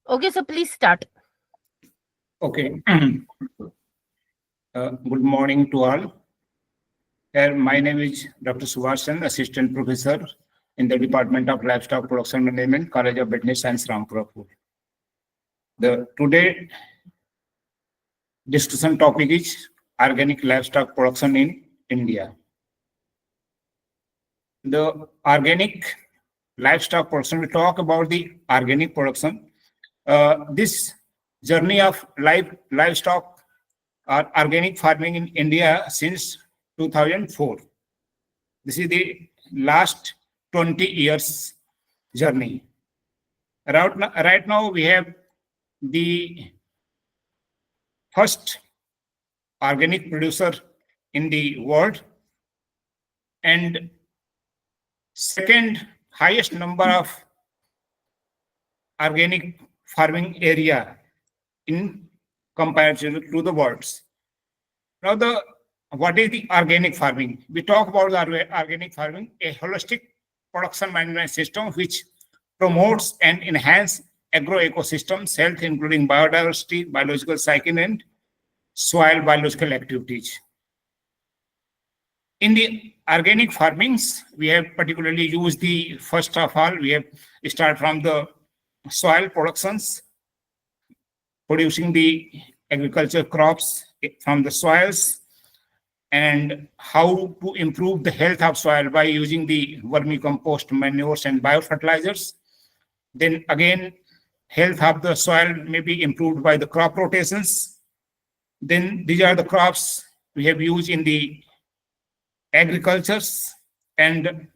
Okay, so please start. Okay. Good morning to all. My name is Dr. Subhasan, Assistant Professor in the Department of Livestock Production Management, College of Veterinary Science, Rampur. The today discussion topic is organic livestock production in India. The organic livestock production, we talk about the organic production. This journey of livestock or organic farming in India since 2004. This is the last 20 years journey. Right now, we have the first organic producer in the world and second highest number of organic farming area in comparison to the world. Now, what is the organic farming? We talk about the organic farming, a holistic production management system which promotes and enhances agro-ecosystems health, including biodiversity, biological cycle, and soil biological activities. In the organic farmings, we have particularly used the first of all, we have start from the soil productions, producing the agriculture crops from the soils, and how to improve the health of soil by using the vermicompost, manures, and biofertilizers. Then again, health of the soil may be improved by the crop rotations. Then these are the crops we have used in the agricultures, and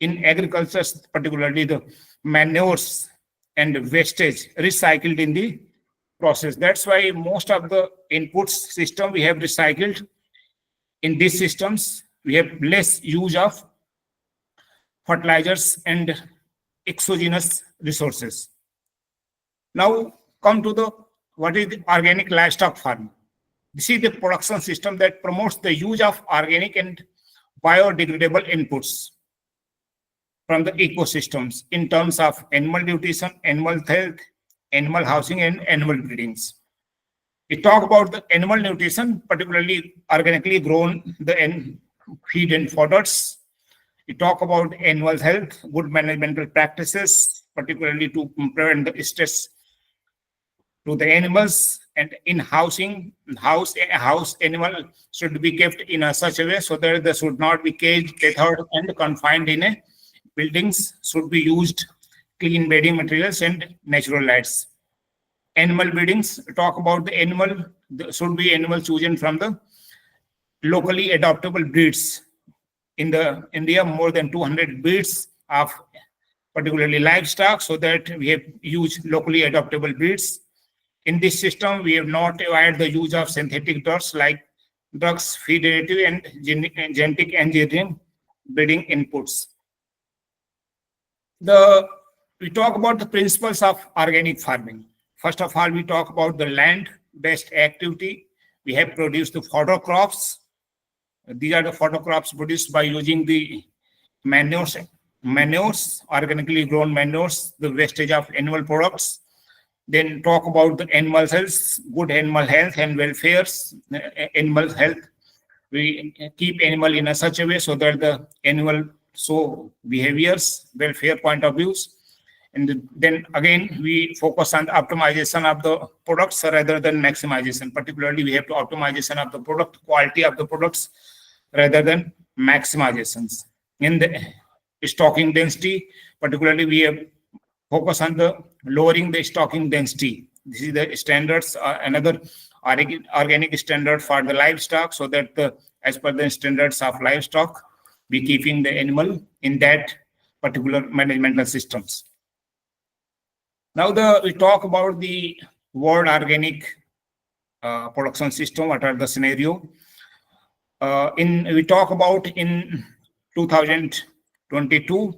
in agricultures, particularly the manures and wastage recycled in the process. That's why most of the inputs system we have recycled. In these systems, we have less use of fertilizers and exogenous resources. Now come to the what is the organic livestock farm. This is the production system that promotes the use of organic and biodegradable inputs from the ecosystems in terms of animal nutrition, animal health, animal housing, and animal breedings. We talk about the animal nutrition, particularly organically grown the feed and fodders. We talk about animal health, good management practices, particularly to prevent the stress to the animals, and in housing, house animal should be kept in a such a way so that they should not be caged, tethered, and confined in a buildings. Should be used clean bedding materials and natural lights. Animal breedings, talk about the animal, should be animal chosen from the locally adaptable breeds. In the India, more than 200 breeds of particularly livestock, so that we have used locally adaptable breeds. In this system, we have not avoided the use of synthetic drugs, feed additive, and genetic engineering breeding inputs. We talk about the principles of organic farming. First of all, we talk about the land-based activity. We have produced the fodder crops. These are the fodder crops produced by using the manures, organically grown manures, the wastage of animal products. Then talk about the animal health, good animal health and welfare. Animal health, we keep animal in a such a way so that the animal show behaviors, welfare point of views. And then again, we focus on the optimization of the products rather than maximization. Particularly, we have to optimization of the product, quality of the products rather than maximizations. In the stocking density, particularly, we have focus on the lowering the stocking density. This is the standards, another organic standard for the livestock, so that as per the standards of livestock, be keeping the animal in that particular managemental systems. Now we talk about the world organic production system. What are the scenario? We talk about in 2022,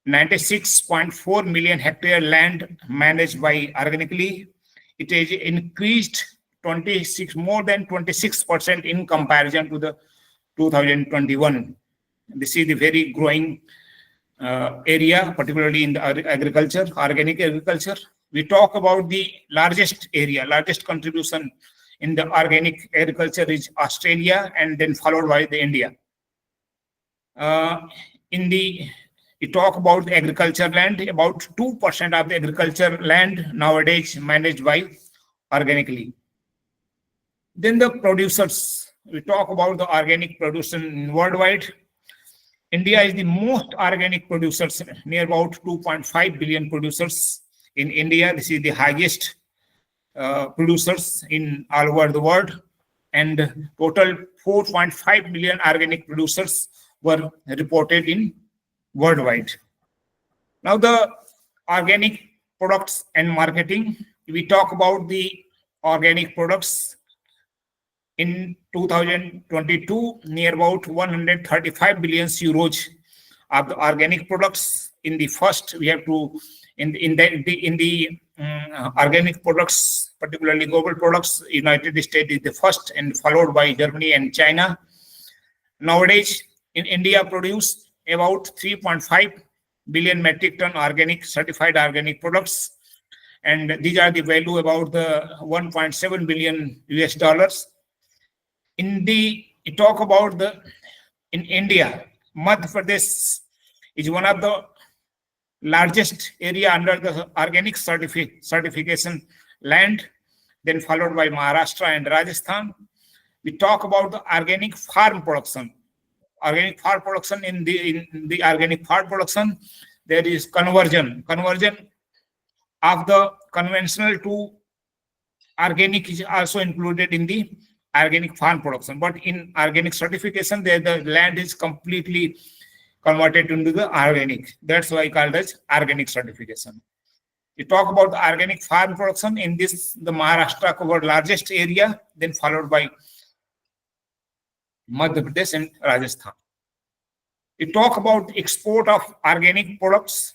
96.4 million hectare land managed by organically. It is increased more than 26% in comparison to the 2021. This is the very growing area, particularly in the agriculture, organic agriculture. we talk about the largest area, largest contribution in the organic agriculture is Australia, and then followed by the India. Uh, in the We talk about the agriculture land, about 2% of the agriculture land nowadays managed by organically. Then the producers, we talk about the organic production worldwide. India is the most organic producers, near about 2.5 billion producers in India. This is the highest producers in all over the world, and total 4.5 million organic producers were reported in worldwide. Now the organic products and marketing, we talk about the organic products. In 2022, near about 135 billion euros of the organic products. In the first, we have to in the organic products, particularly global products, United States is the first, and followed by Germany and China. Nowadays, in India, produce about 3.5 billion metric ton organic certified organic products, and these are the value about the 1.7 billion US dollars. Talk about in India, Madhya Pradesh is one of the largest area under the organic certification land, then followed by Maharashtra and Rajasthan. We talk about the organic farm production. Organic farm production, in the organic farm production, there is conversion of the conventional to organic is also included in the organic farm production. But in organic certification, there the land is completely converted into the organic. That's why called as organic certification. We talk about the organic farm production. In this, the Maharashtra covered largest area, then followed by Madhya Pradesh and Rajasthan. We talk about export of organic products.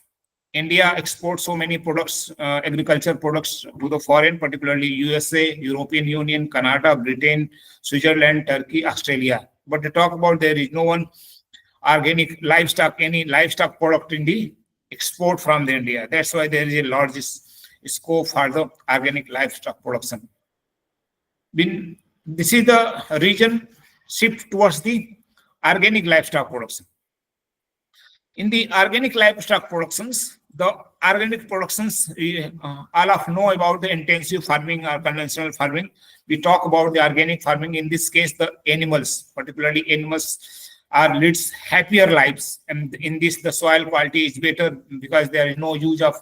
India exports so many products, agriculture products to the foreign, particularly USA, European Union, Canada, Britain, Switzerland, Turkey, Australia. But to talk about, there is no one organic livestock, any livestock product in the export from the India. That's why there is a large scope for the organic livestock production. This is the region shift towards the organic livestock production. In the organic livestock productions, the organic productions, all of know about the intensive farming or conventional farming. We talk about the organic farming. In this case, the animals, particularly animals, are leads happier lives, and in this the soil quality is better because there is no use of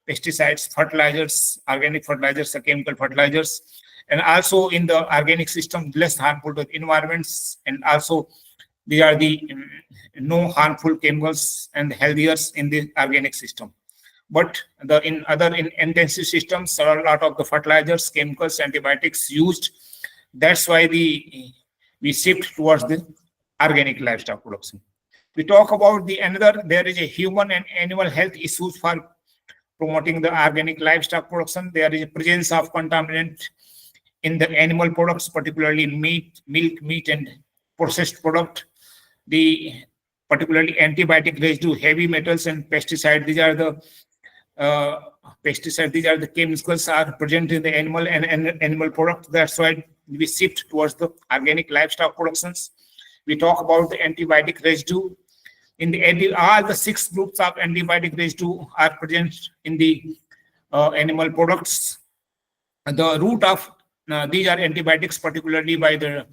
pesticides, fertilizers, organic fertilizers, or chemical fertilizers, and also in the organic system less harmful to the environments, and also they are the no harmful chemicals and healthier in the organic system. But in intensive systems, there are a lot of the fertilizers, chemicals, antibiotics used. That's why we shift towards the organic livestock production. We talk about there is a human and animal health issues for promoting the organic livestock production. There is a presence of contaminant in the animal products, particularly meat, milk, meat, and processed product. Particularly antibiotic residue, heavy metals, and pesticides. These are the pesticides. These are the chemicals are present in the animal and animal product. That's why we shift towards the organic livestock productions. We talk about the antibiotic residue. All the 6 groups of antibiotic residue are present in the animal products. The root of these are antibiotics, particularly by the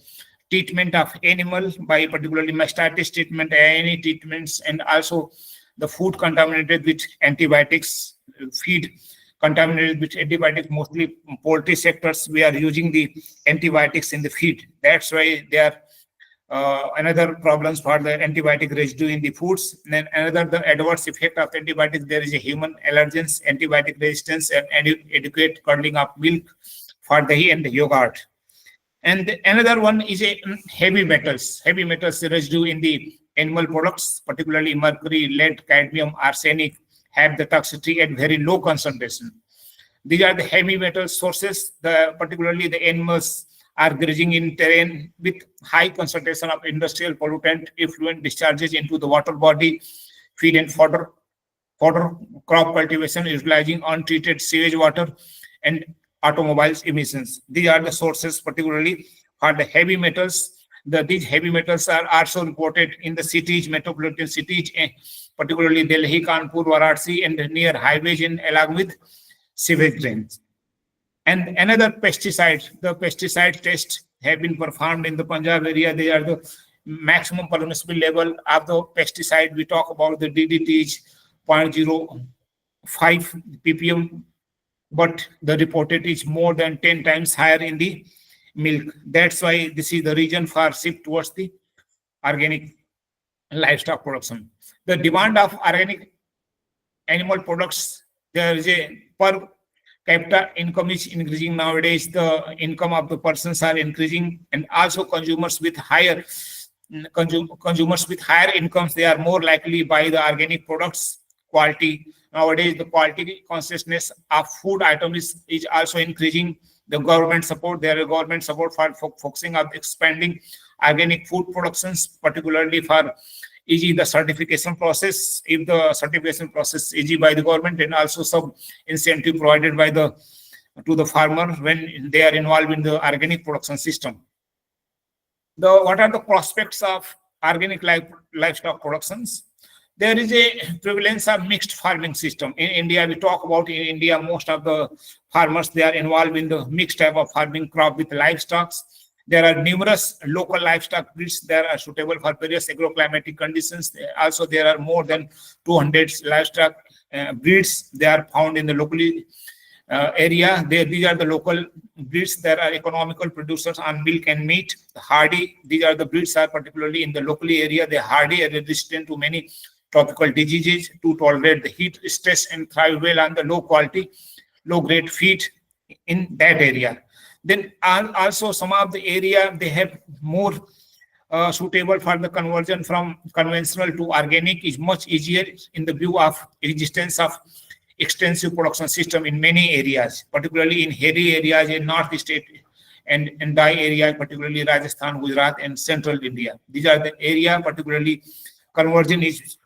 treatment of animal, by particularly mastitis treatment, any treatments, and also the food contaminated with antibiotics, feed contaminated with antibiotics, mostly poultry sectors. We are using the antibiotics in the feed. That's why they are another problems for the antibiotic residue in the foods. And then another, the adverse effect of antibiotics, there is a human allergens, antibiotic resistance, and adequate curdling of milk for dahi and yogurt. And another one is a heavy metals residue in the animal products, particularly mercury, lead, cadmium, arsenic, have the toxicity at very low concentration. These are the heavy metal sources. Particularly the animals are grazing in terrain with high concentration of industrial pollutant, effluent discharges into the water body, feed and fodder fodder crop cultivation utilizing untreated sewage water, and automobiles emissions. These are the sources, particularly for the heavy metals. These heavy metals are also reported in the cities, metropolitan cities, particularly Delhi, Kanpur, Varanasi, and near highways along with sewage drains. And another pesticide, the pesticide tests have been performed in the Punjab area. They are the maximum permissible level of the pesticide. We talk about the DDT is 0.05 ppm, but the reported is more than 10 times higher in the milk. That's why this is the reason for shift towards the organic livestock production. The demand of organic animal products, there is a per capita income is increasing nowadays. The income of the persons are increasing, and also consumers with higher incomes, they are more likely buy the organic products. Quality, nowadays the quality consciousness of food items is also increasing. The government support, there is government support for focusing on expanding organic food productions, particularly for easy the certification process. If the certification process easy by the government, and also some incentive provided by the to the farmer when they are involved in the organic production system. What are the prospects of organic livestock productions? There is a prevalence of mixed farming system in India. We talk about in India, most of the farmers, they are involved in the mixed type of farming crop with livestock. There are numerous local livestock breeds that are suitable for various agroclimatic conditions. Also, there are more than 200 livestock breeds. They are found in the locally area. These are the local breeds that are economical producers on milk and meat. Hardy, these are the breeds are particularly in the locally area. They are hardy and resistant to many tropical diseases, to tolerate the heat stress and thrive well on the low quality, low grade feed in that area. Then also some of the area they have more suitable for the conversion from conventional to organic is much easier in the view of existence of extensive production system in many areas, particularly in hairy areas in north state and dye area, particularly Rajasthan, Gujarat, and central India. These are the area particularly conversion is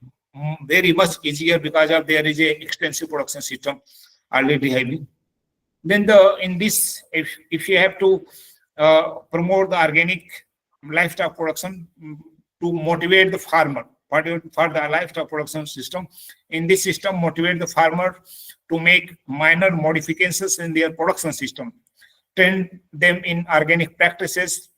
very much easier because of there is a extensive production system already having. Then in this, if you have to promote the organic livestock production to motivate the farmer for the livestock production system, in this system motivate the farmer to make minor modifications in their production system, train them in organic practices,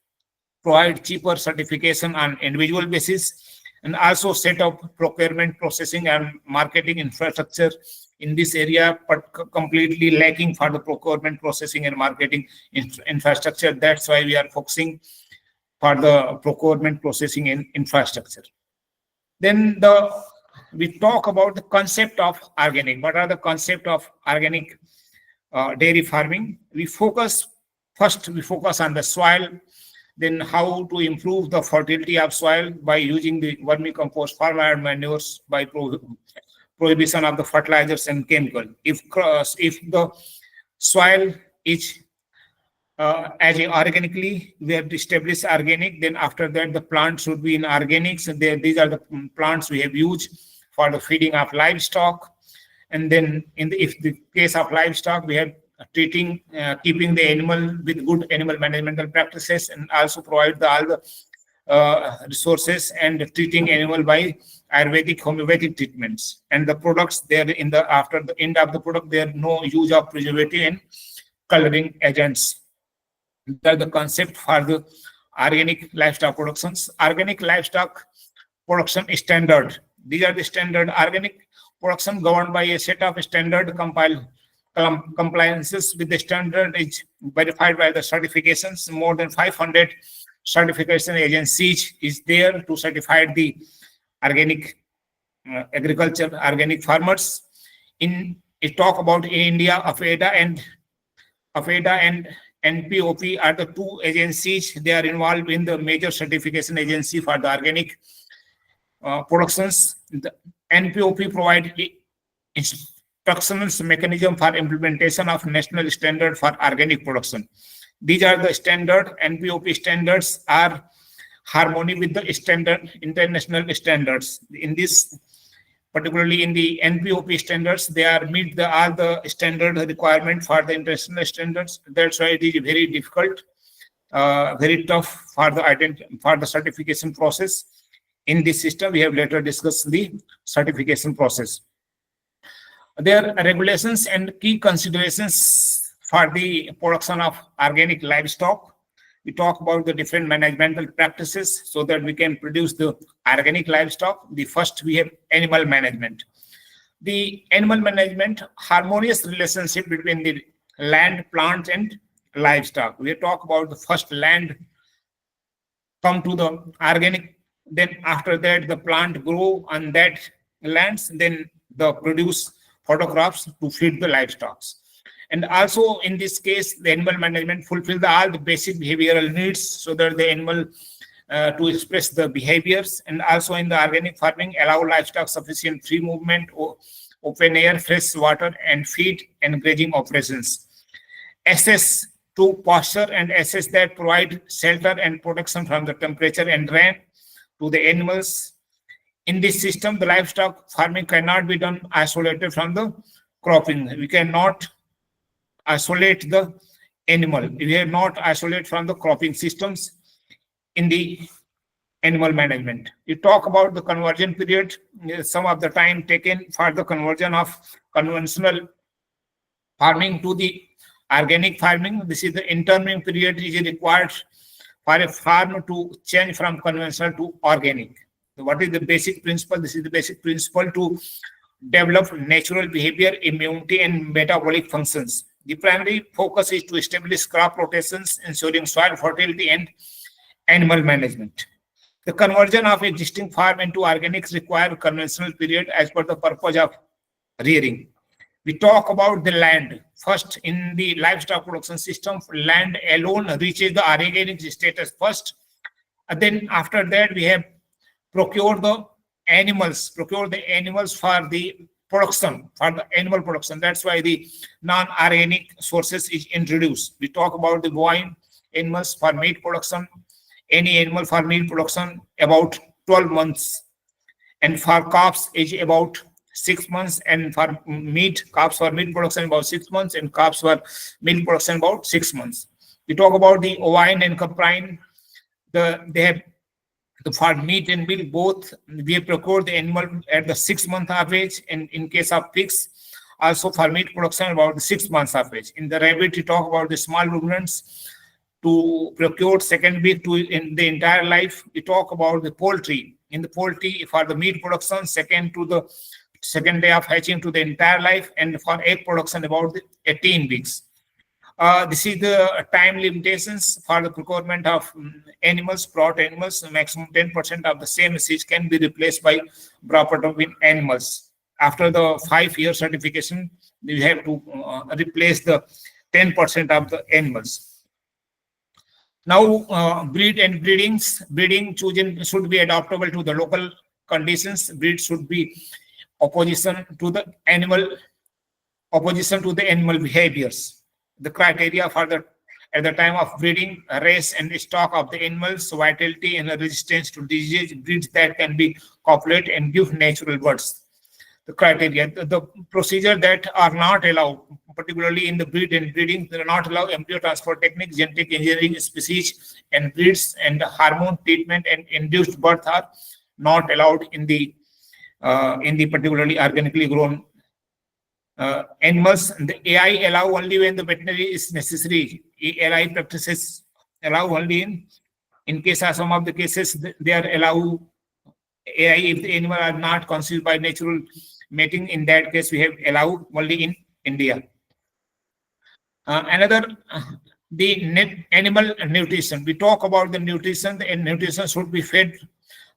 provide cheaper certification on individual basis, and also set up procurement, processing, and marketing infrastructure in this area, but completely lacking for the procurement, processing, and marketing infrastructure. That's why we are focusing for the procurement, processing, and infrastructure. Then we talk about the concept of organic. What are the concept of organic dairy farming? We focus on the soil, then how to improve the fertility of soil by using the vermicompost, farmyard manures, by prohibition of the fertilizers and chemical. If the soil is as organically, we have established organic, then after that the plants should be in organics, and these are the plants we have used for the feeding of livestock. And then if the case of livestock, we have treating, keeping the animal with good animal management practices, and also provide all the resources and treating animal by Ayurvedic, homeopathic treatments. And the products there after the end of the product, there are no use of preservative and coloring agents. That are the concept for the organic livestock productions. Organic livestock production standard. These are the standard organic production governed by a set of standard compliances with the standard is verified by the certifications. More than 500 certification agencies is there to certify the organic agriculture, organic farmers. It talk about in India, AFEDA and NPOP are the two agencies. They are involved in the major certification agency for the organic productions. The NPOP provide instructions mechanism for implementation of national standard for organic production. These are the standard. NPOP standards are harmony with the standard international standards. In this particularly in the NPOP standards, they are meet all the standard requirement for the international standards. That's why it is very difficult, very tough for the certification process. In this system, we have later discussed the certification process. There are regulations and key considerations for the production of organic livestock. We talk about the different managemental practices so that we can produce the organic livestock. The first, we have animal management. The animal management, harmonious relationship between the land, plant, and livestock. We talk about the first land come to the organic, then after that the plant grow on that lands, then the produce photographs to feed the livestock. And also in this case, the animal management fulfill all the basic behavioral needs so that the animal to express the behaviors. And also in the organic farming, allow livestock sufficient free movement, open air, fresh water, and feed and grazing operations. Access to pasture and access that provide shelter and protection from the temperature and rain to the animals. In this system, the livestock farming cannot be done isolated from the cropping. We cannot isolate the animal. We are not isolate from the cropping systems in the animal management. You talk about the conversion period, some of the time taken for the conversion of conventional farming to the organic farming. This is the interming period is required for a farm to change from conventional to organic. So what is the basic principle? This is the basic principle to develop natural behavior, immunity, and metabolic functions. The primary focus is to establish crop rotations, ensuring soil fertility and animal management. The conversion of existing farm into organics require conventional period as per the purpose of rearing. We talk about the land. First, in the livestock production system, land alone reaches the organic status first. And then after that, we have procure the animals for the production, for the animal production. That's why the non-organic sources is introduced. We talk about the bovine animals for meat production, any animal for meat production about 12 months. And for calves is about 6 months, and for meat, calves for meat production about 6 months, and calves for milk production about 6 months. We talk about the ovine and caprine. They have for meat and milk both. We have procured the animal at the 6 month of age, and in case of pigs, also for meat production about the 6 months of age. In the rabbit, we talk about the small ruminants to procure second week to in the entire life. We talk about the poultry. In the poultry, for the meat production, second day of hatching to the entire life, and for egg production about 18 weeks. This is the time limitations for the procurement of animals, brought animals. Maximum 10% of the same species can be replaced by brought animals. After the 5-year certification, we have to replace the 10% of the animals. Now, breed and breedings. Breeding chosen should be adaptable to the local conditions. Breed should be opposition to the animal behaviors. The criteria for at the time of breeding, race and stock of the animals, vitality and resistance to disease, breeds that can be copulate and give natural births. The criteria, the procedure that are not allowed, particularly in the breed and breeding, they are not allowed embryo transfer techniques, genetic engineering, species and breeds, and hormone treatment and induced birth are not allowed in the particularly organically grown animals. The AI allow only when the veterinary is necessary. AI practices allow only in case of some of the cases they are allow AI if the animal are not conceived by natural mating. In that case, we have allowed only in India. The animal nutrition. We talk about the nutrition. The nutrition should be fed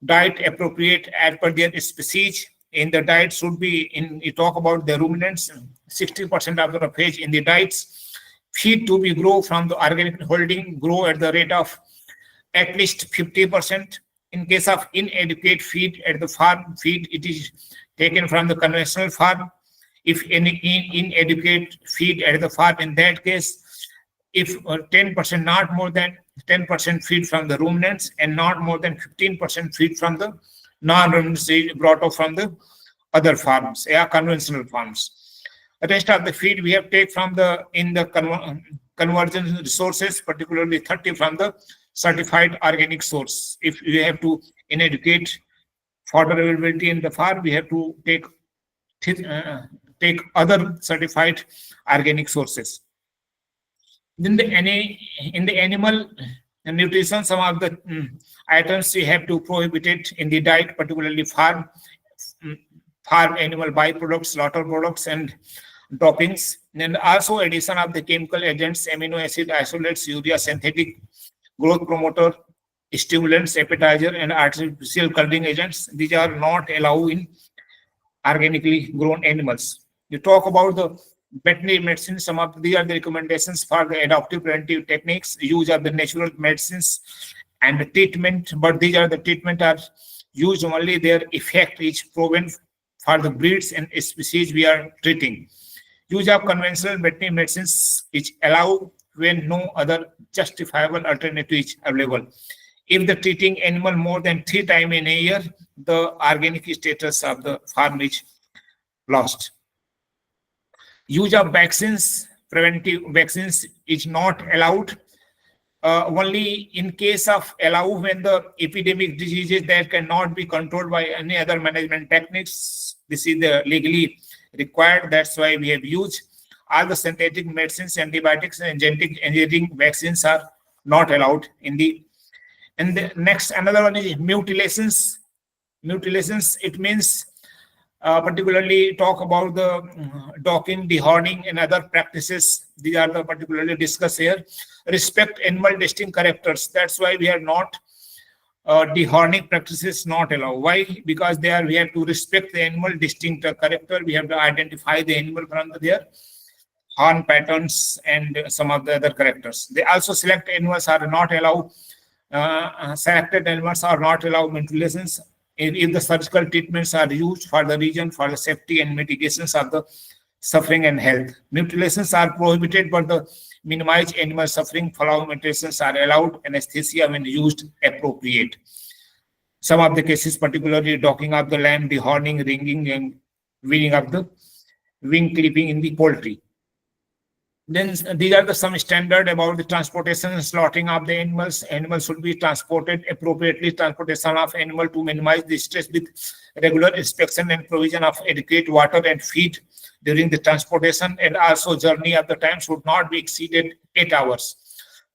diet appropriate as per their species. In the diet should be you talk about the ruminants, 60% of the page in the diets. Feed to be grow from the organic holding, grow at the rate of at least 50%. In case of inadequate feed at the farm, feed it is taken from the conventional farm. If any inadequate feed at the farm, in that case, if 10%, not more than 10% feed from the ruminants and not more than 15% feed from the non-ruminants brought up from the other farms, yeah, conventional farms. The rest of the feed we have take from the in the conversion resources, particularly 30 from the certified organic source. If we have to inadequate fodder availability in the farm, we have to uh, take other certified organic sources. Then in the animal nutrition, some of the items we have to prohibit it in the diet, particularly mm, farm animal byproducts, slaughter products, and droppings. And also addition of the chemical agents, amino acid isolates, urea, synthetic growth promoter, stimulants, appetizer, and artificial coloring agents. These are not allowed in organically grown animals. You talk about the veterinary medicine. Some of these are the recommendations for the adaptive preventive techniques, use of the natural medicines and the treatment. But these are the treatment are used only their effect is proven for the breeds and species we are treating. Use of conventional veterinary medicines is allowed when no other justifiable alternative is available. If the treating animal more than 3 times in a year, the organic status of the farm is lost. Use of vaccines, preventive vaccines is not allowed. Only in case of allow when the epidemic diseases that cannot be controlled by any other management techniques. This is the legally required. That's why we have used all the synthetic medicines, antibiotics, and genetic engineering vaccines are not allowed in the. And the next, another one is mutilations. Mutilations, it means particularly talk about the docking, dehorning, and other practices. These are the particularly discussed here. Respect animal distinct characters. That's why we are not dehorning practices not allowed. Why? Because they are we have to respect the animal distinct character. We have to identify the animal from their horn patterns and some of the other characters. They also select animals are not allowed. Selected animals are not allowed mutilations if the surgical treatments are used for the region for the safety and mitigations of the suffering and health. Mutilations are prohibited, but the minimize animal suffering following mutilations are allowed. Anesthesia when used appropriate. Some of the cases, particularly docking of the lamb, dehorning, ringing, and weaning of the wing clipping in the poultry. Then these are the some standard about the transportation and slaughtering of the animals. Animals should be transported appropriately. Transportation of animal to minimize the stress with regular inspection and provision of adequate water and feed during the transportation, and also journey of the time should not be exceeded 8 hours.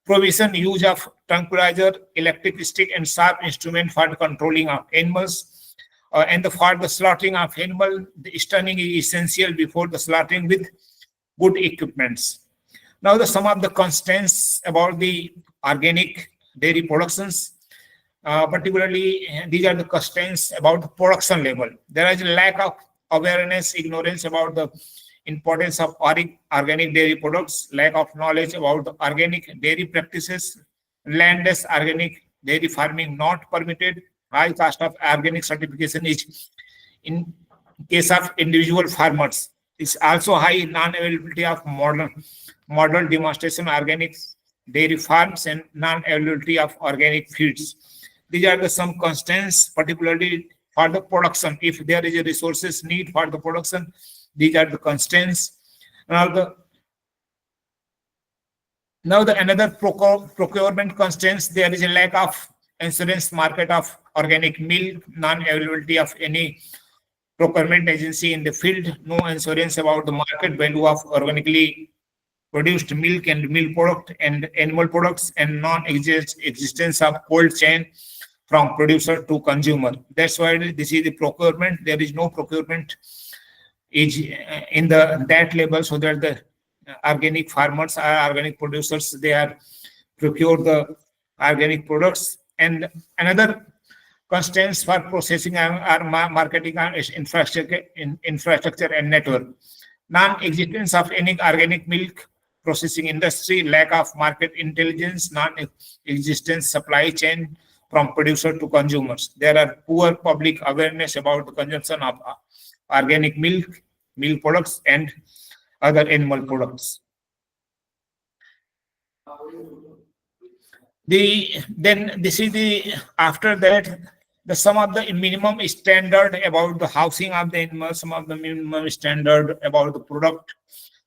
Provision use of tranquilizer, electric stick, and sharp instrument for the controlling of animals. For the slaughtering of animal, the stunning is essential before the slaughtering with good equipments. Now, the some of the constraints about the organic dairy productions, particularly these are the constraints about the production level. There is a lack of awareness, ignorance about the importance of organic dairy products, lack of knowledge about the organic dairy practices, landless organic dairy farming not permitted, high cost of organic certification is in case of individual farmers. It's also high non-availability of model demonstration organic dairy farms and non-availability of organic feeds. These are the some constraints, particularly for the production. If there is a resources need for the production, these are the constraints. Now the another procurement constraints, there is a lack of insurance market of organic milk, non-availability of any procurement agency in the field, no insurance about the market value of organically produced milk and milk product and animal products, and non-existence of cold chain from producer to consumer. That's why this is the procurement. There is no procurement is in the that level, so that the organic farmers or organic producers they are procure the organic products. And another constraints for processing are marketing and infrastructure and network. Non-existence of any organic milk processing industry, lack of market intelligence, non-existence supply chain from producer to consumers. There are poor public awareness about the consumption of organic milk products, and other animal products. Then this is the after that The some of the minimum standard about the housing of the animals, some of the minimum standard about the product.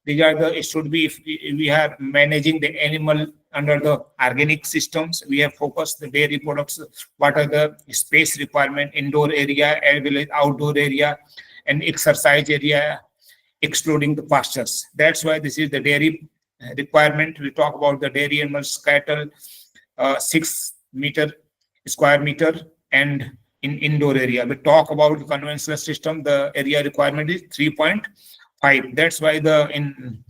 These are the, it should be, if we are managing the animal under the organic systems, we have focused the dairy products, what are the space requirement, indoor area as well as outdoor area, and exercise area, excluding the pastures. That's why this is the dairy requirement. We talk about the dairy animals, cattle, 6 square meter, and in indoor area. We talk about the conventional system, the area requirement is 3.5. That's why in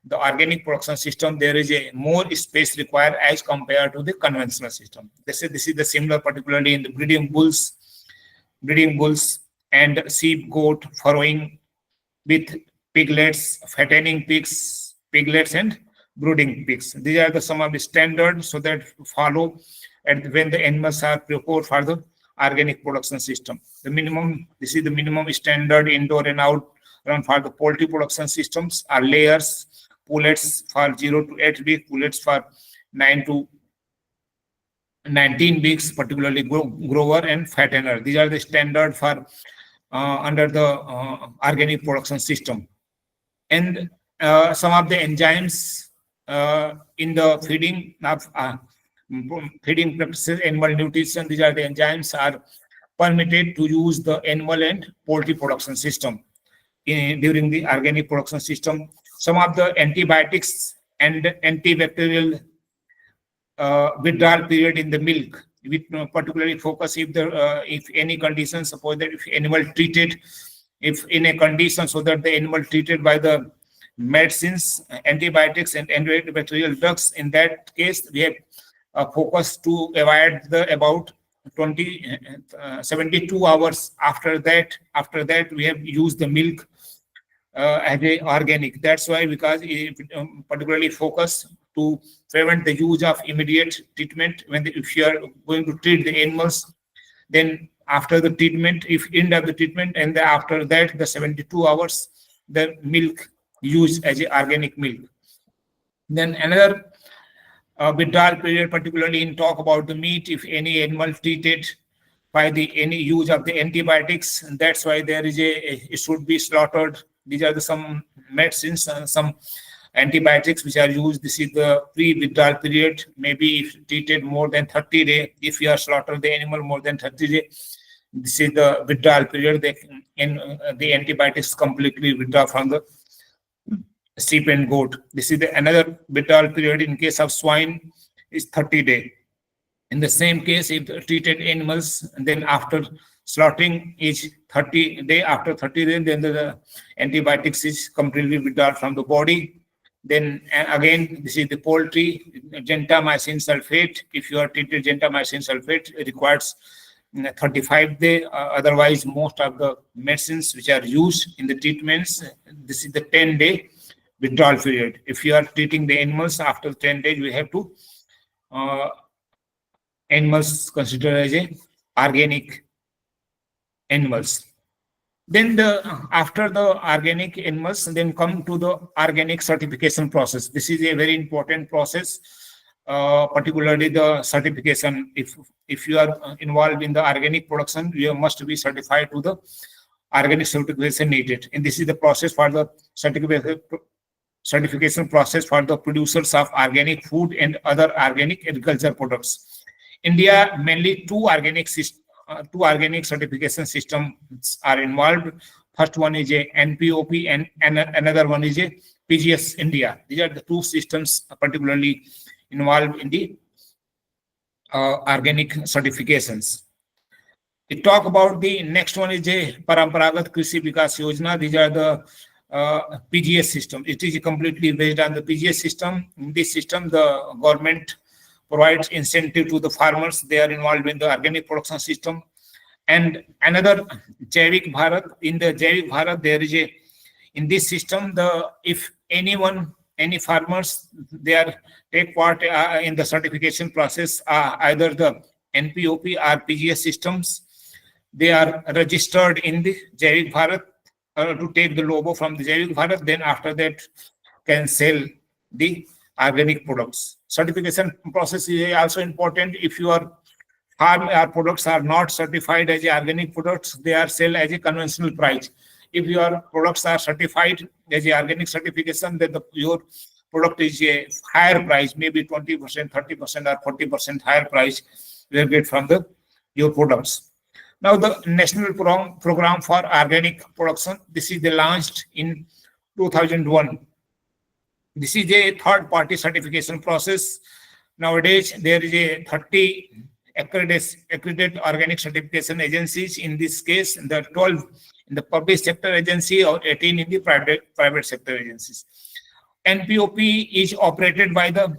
the organic production system, there is a more space required as compared to the conventional system. This is the similar, particularly in the breeding bulls and sheep, goat, farrowing with piglets, fattening piglets, and brooding pigs. These are the some of the standards so that follow, and when the animals are procured for the organic production system. This is the minimum standard indoor and out run for the poultry production systems are layers, pullets for 0 to 8 weeks, pullets for 9 to 19 weeks, particularly grower and fattener. These are the standard for under the organic production system. And some of the enzymes in the feeding practices, animal nutrition, these are the enzymes are permitted to use the animal and poultry production system during the organic production system. Some of the antibiotics and antibacterial withdrawal period in the milk, we particularly focus if any condition, suppose that if animal treated, if in a condition so that the animal treated by the medicines, antibiotics and antibacterial drugs, in that case we have focus to avoid the about 72 hours after that we have used the milk as a organic. That's why, because it particularly focus to prevent the use of immediate treatment. If you are going to treat the animals, then after the treatment, if end of the treatment, and after that the 72 hours, the milk used as a organic milk. Then another withdrawal period, particularly in talk about the meat, if any animal treated by any use of the antibiotics, and that's why there is it should be slaughtered. These are some medicines, some antibiotics which are used. This is the pre-withdrawal period. Maybe if treated more than 30 days, if you are slaughtered the animal more than 30 days, this is the withdrawal period. The antibiotics completely withdraw from the sheep and goat. This is another withdrawal period. In case of swine, is 30 days. In the same case, if treated animals, and then after slaughtering is 30 days. After 30 days, then the antibiotics is completely withdrawn from the body. Then again, this is the poultry, gentamicin sulfate. If you are treated gentamicin sulfate, it requires 35 days. Otherwise, most of the medicines which are used in the treatments, this is the 10-day withdrawal period. If you are treating the animals, after 10 days, we have to animals considered as a organic animals. Then after the organic animals, then come to the organic certification process. This is a very important process, particularly the certification. If you are involved in the organic production, you must be certified to the organic certification needed. And this is the process for the certification process for the producers of organic food and other organic agriculture products. India, mainly two organic certification systems are involved. First one is a NPOP and another one is a PGS India. These are the two systems particularly involved in the organic certifications. We talk about the next one is a Paramparagat Krishi Vikas Yojana. These are the PGS system. It is completely based on the PGS system. In this system, the government provides incentive to the farmers. They are involved in the organic production system. And another Jaivik Bharat. In the Jaivik Bharat, there is in this system, if any farmers, they are take part in the certification process, either the NPOP or PGS systems, they are registered in the Jaivik Bharat to take the logo from the Jaivik Bharat. Then after that, can sell the organic products. Certification process is also important. If you are farm products are not certified as organic products, they are sold as a conventional price. If your products are certified as a organic certification, then your product is a higher price, maybe 20%, 30%, or 40% higher price you will get from your products. Now, the National Program for Organic Production, this is launched in 2001. This is a third-party certification process. Nowadays, there is a 30 accredited organic certification agencies. In this case, the 12 in the public sector agency or 18 in the private sector agencies. NPOP is operated by the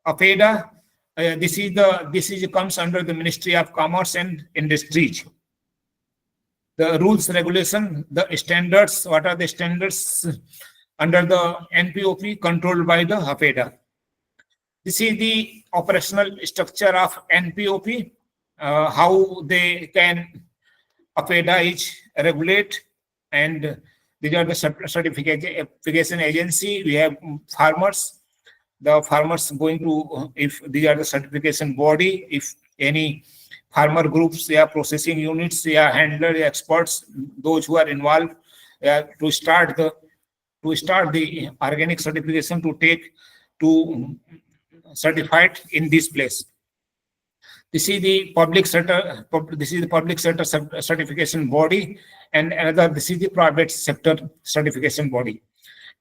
AFEDA. This comes under the Ministry of Commerce and Industries. The rules, regulation, the standards. What are the standards under the NPOP controlled by the AFEDA? This is the operational structure of NPOP, how they can, AFEDA is regulate, and these are the certification agency. We have farmers. The farmers going to, if these are the certification body, if any farmer groups, they are processing units, they are handler, experts, those who are involved to start the organic certification to certified in this place. This is the public sector. This is the public sector certification body, and another. This is the private sector certification body.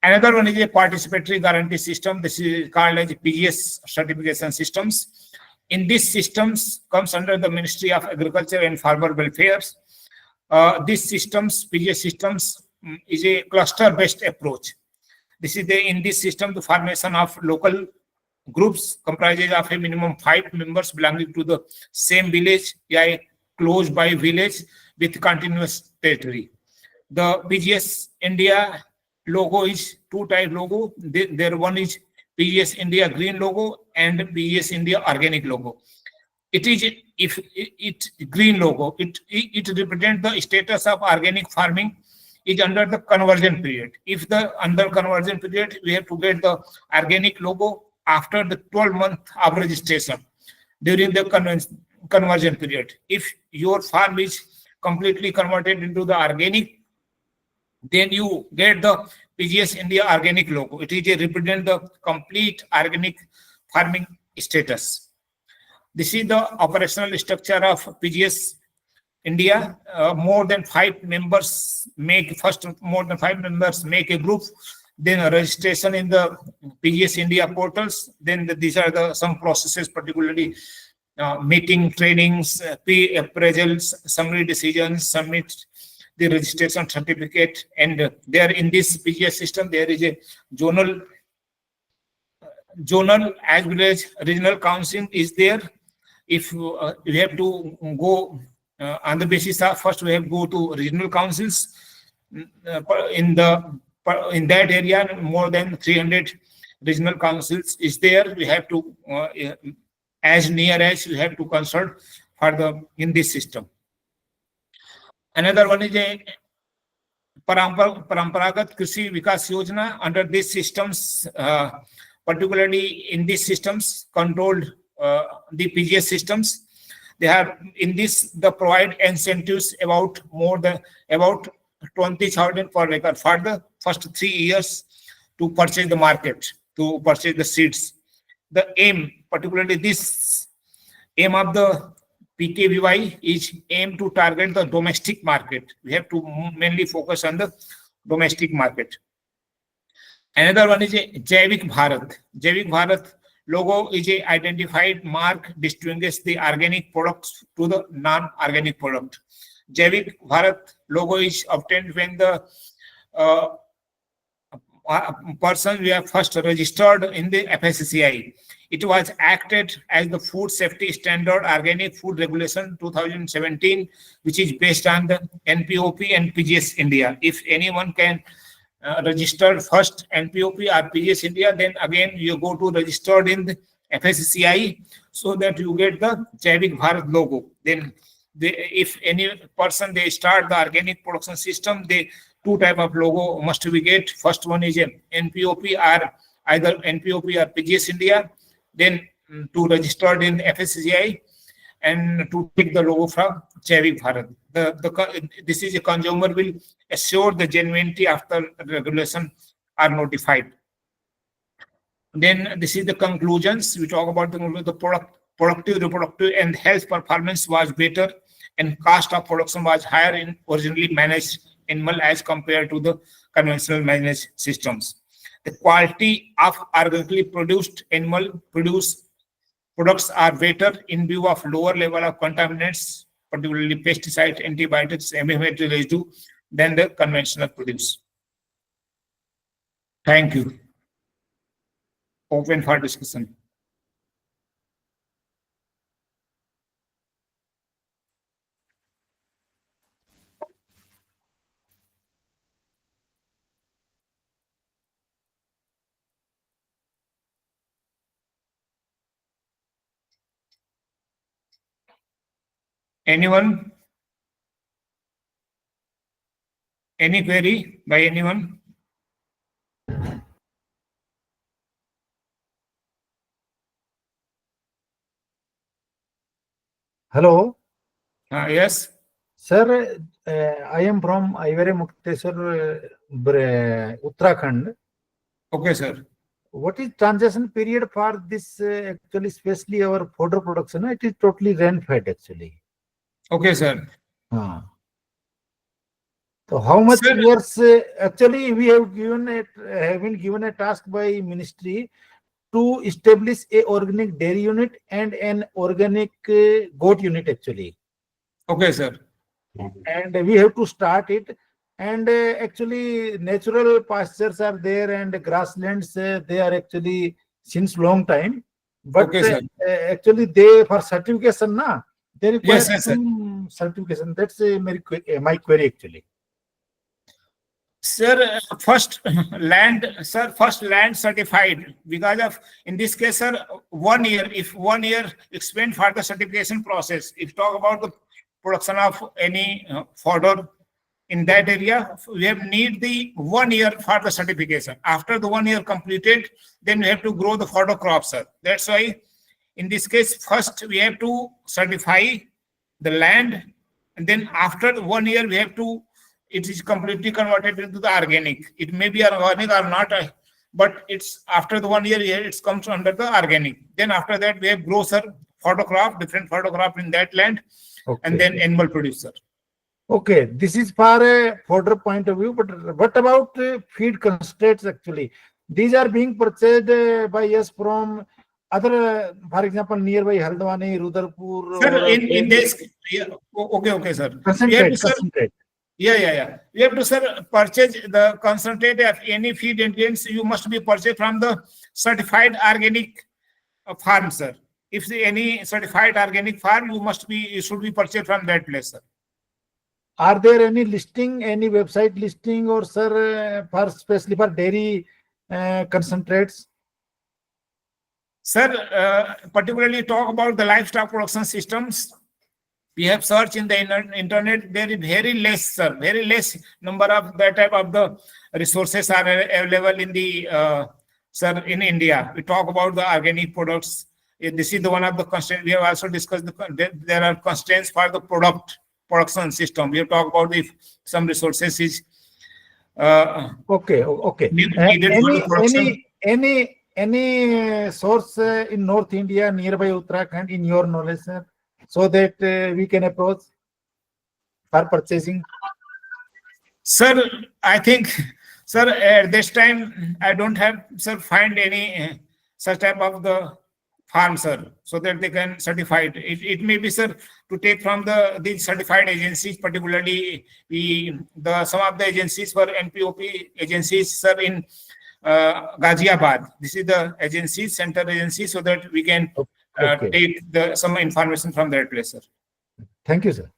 Another one is a participatory guarantee system. This is called as PGS certification systems. In these systems comes under the Ministry of Agriculture and Farmer Welfare. These systems, PGS systems, is a cluster-based approach. This is in this system, the formation of local groups comprises of a minimum 5 members belonging to the same village, a close by village with continuous territory. The PGS India logo is two-type logo. There one is PGS India green logo and PGS India organic logo. It is green logo. It represents the status of organic farming is under the conversion period. If the under conversion period, we have to get the organic logo after the 12-month of registration during the conversion period. If your farm is completely converted into the organic, then you get the PGS India organic logo. It is represent the complete organic farming status. This is the operational structure of PGS India. More than 5 members make a group, then a registration in the PGS India portals. Then these are some processes, particularly meeting, trainings, appraisals, summary decisions, submit the registration certificate, and there in this PGS system there is a zonal as well as regional council is there. If we have to go on the basis of, first we have to go to regional councils. In that area, more than 300 regional councils is there. We have to as near as we have to consult for in this system. Another one is a Paramparagat Krishi Vikas Yojana. Under these systems, particularly in these systems controlled, the PGS systems, they have in this the provide incentives about 20,000 per acre for the first 3 years to purchase the market, to purchase the seeds. The aim, particularly this aim of the PKVY is aim to target the domestic market. We have to mainly focus on the domestic market. Another one is a Jaivik Bharat. Jaivik Bharat logo is a identified mark distinguishes the organic products to the non-organic product. Jaivik Bharat logo is obtained when the person we have first registered in the FSCI. It was acted as the Food Safety Standard Organic Food Regulation 2017, which is based on the NPOP and PGS India. If anyone can register first NPOP or PGS India, then again you go to registered in the FSCI so that you get the Jaivik Bharat logo. Then if any person they start the organic production system, they two type of logo must be get. First one is a NPOP or either NPOP or PGS India. Then to registered in FSCI, and to take the logo from Jaivic Bharat. This is a consumer will assure the genuinity after regulation are notified. Then this is the conclusions. We talk about the productive, reproductive, and health performance was better, and cost of production was higher in originally managed animal as compared to the conventional managed systems. The quality of organically produced animal products are better in view of lower level of contaminants, particularly pesticides, antibiotics, MMA residue, than the conventional produce. Thank you. Open for discussion. Anyone? Any query by anyone? Hello, Yes. sir. I am from Aivare Mukteswar, Uttarakhand. Okay, sir. What is transition period for this? Actually, especially our fodder production. It is totally rain-fed actually. Okay, sir. So how much Sir, years? Actually, we have been given a task by ministry to establish a organic dairy unit and an organic goat unit actually. okay, sir. And we have to start it. And actually natural pastures are there and grasslands, they are actually since long time, but Okay, sir. actually they for certification they require Yes, yes, sir. some certification. That's my query actually. Sir, first first land certified because of, in this case, sir, 1 year, if 1 year spent for the certification process, if talk about the production of any fodder in that area, we have need the 1 year for the certification. After the 1 year completed, then we have to grow the fodder crops, sir. That's why in this case, first we have to certify the land, and then after 1 year we have to, it is completely converted into the organic. It may be organic or not, but it's after the 1 year it comes under the organic. Then after that we have grow, sir, photograph, different photograph in that land, and then animal producer. Okay, this is for a fodder point of view, but what about feed constraints actually? These are being purchased by us from other, for example, nearby Haldwani, Rudrapur, Sir, or in this, yeah, okay, sir. We have to, concentrate, sir, concentrate. yeah. We have to, sir, purchase the concentrate of any feed ingredients. You must be purchased from the certified organic farm, sir. If any certified organic farm, you should be purchased from that place, sir. Are there any listing, any website listing, or sir, for especially for dairy concentrates? Sir, particularly talk about the livestock production systems. We have searched in the internet. There is very less, sir, very less number of that type of the resources are available in the sir, in India. We talk about the organic products. This is the one of the constraints. We have also discussed there are constraints for the production system. We have talked about if some resources is Okay. needed for the production. Any source in North India nearby Uttarakhand in your knowledge, sir, so that we can approach for purchasing? Sir, I think, sir, at this time, I don't have, sir, find any such type of the farm, sir, so that they can certify it. It may be, sir, to take from these certified agencies, particularly some of the agencies were NPOP agencies, sir, in Ghaziabad. This is the agency, center agency, so that we can take some information from that place, sir. Thank you, sir.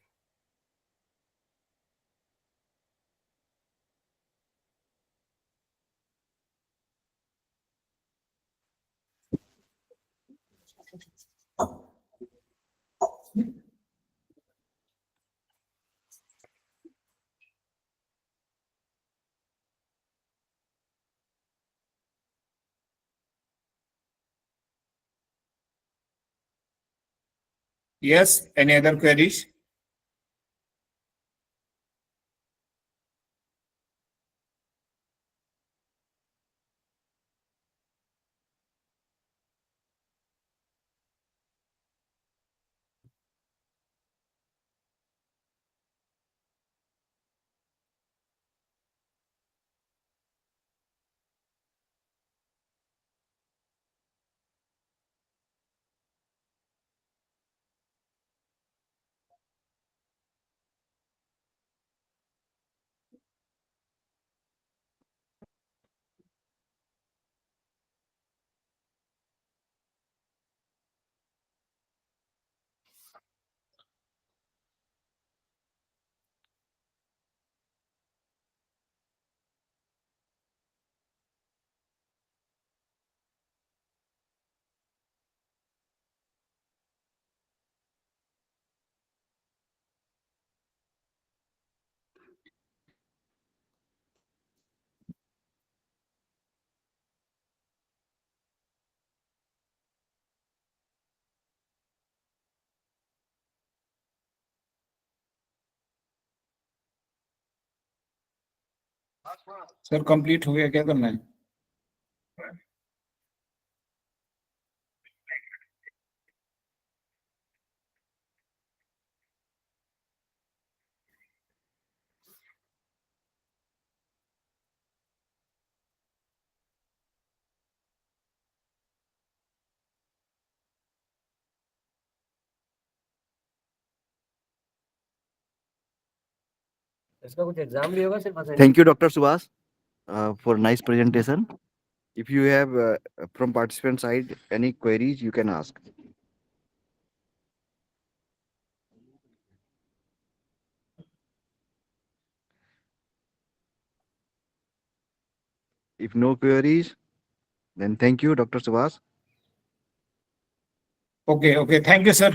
Yes, any other queries? Sir complete हो गया, क्या करना है? इसका कुछ exam भी होगा सिर्फ Thank you, Dr. Subhas, for nice presentation. If you have from participant side any queries, you can ask. If no queries, then thank you, Dr. Subhas. Okay, okay. Thank you, sir.